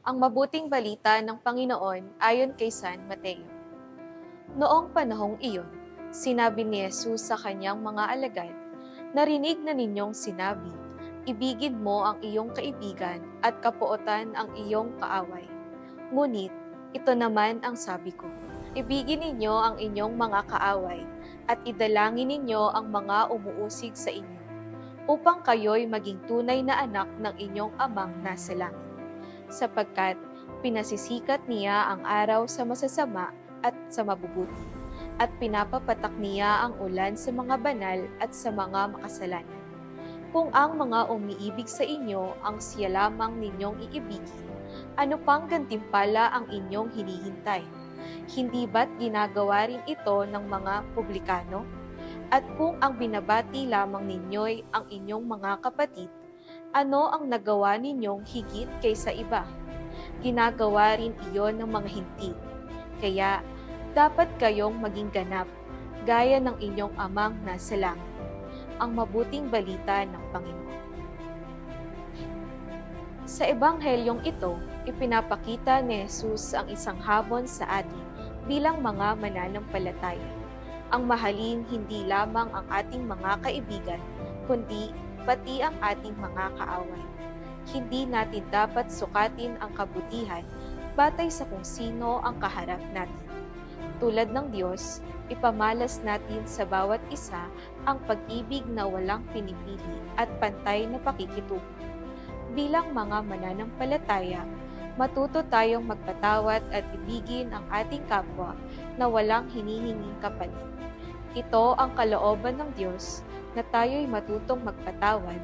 Ang mabuting balita ng Panginoon ayon kay San Mateo. Noong panahong iyon, sinabi ni Jesus sa kanyang mga alagad, "Narinig na ninyong sinabi, ibigin mo ang iyong kaibigan at kapuotan ang iyong kaaway. Ngunit, ito naman ang sabi ko, ibigin ninyo ang inyong mga kaaway at idalangin ninyo ang mga umuusig sa inyo, upang kayo'y maging tunay na anak ng inyong amang nasa langit. Sapagkat pinasisikat niya ang araw sa masasama at sa mabubuti, at pinapapatak niya ang ulan sa mga banal at sa mga makasalanan. Kung ang mga umiibig sa inyo ang siya lamang ninyong iibigin, ano pang gantimpala ang inyong hinihintay? Hindi ba't ginagawa rin ito ng mga publikano? At kung ang binabati lamang ninyo'y ang inyong mga kapatid, ano ang nagawa ninyong higit kaysa iba? Ginagawa rin iyon ng mga hinti. Kaya, dapat kayong maging ganap, gaya ng inyong amang nasa langit. Ang mabuting balita ng Panginoon. Sa ebanghelyong ito, ipinapakita ni Jesus ang isang hamon sa atin bilang mga mananampalataya. Ang mahalin hindi lamang ang ating mga kaibigan, kundi pati ang ating mga kaaway. Hindi natin dapat sukatin ang kabutihan batay sa kung sino ang kaharap natin. Tulad ng Diyos, ipamalas natin sa bawat isa ang pag-ibig na walang pinipili at pantay na pakikitungo. Bilang mga mananampalataya, matuto tayong magpatawad at ibigin ang ating kapwa na walang hinihinging kapalit. Ito ang kalooban ng Diyos na tayo'y matutong magpatawad,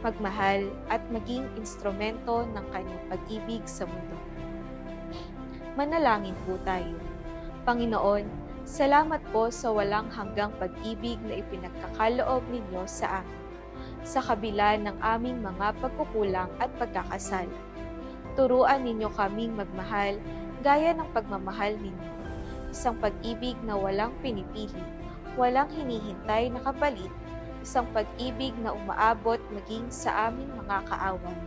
magmahal at maging instrumento ng kanyang pag-ibig sa mundo. Manalangin po tayo. Panginoon, salamat po sa walang hanggang pag-ibig na ipinagkakaloob ninyo sa amin, sa kabila ng aming mga pagkukulang at pagkakasala. Turuan ninyo kaming magmahal gaya ng pagmamahal ninyo, isang pag-ibig na walang pinipili, walang hinihintay na kapalit, isang pag-ibig na umaabot maging sa aming mga kaaway.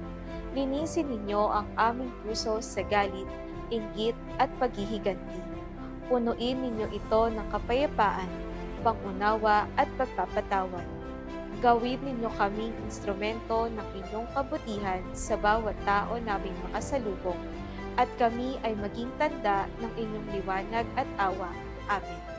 Linisin ninyo ang aming puso sa galit, inggit at paghihiganti. Punuin ninyo ito ng kapayapaan, pangunawa at pagpapatawad. Gawin ninyo kaming instrumento ng inyong kabutihan sa bawat tao naming makasalubong, at kami ay maging tanda ng inyong liwanag at awa. Amen.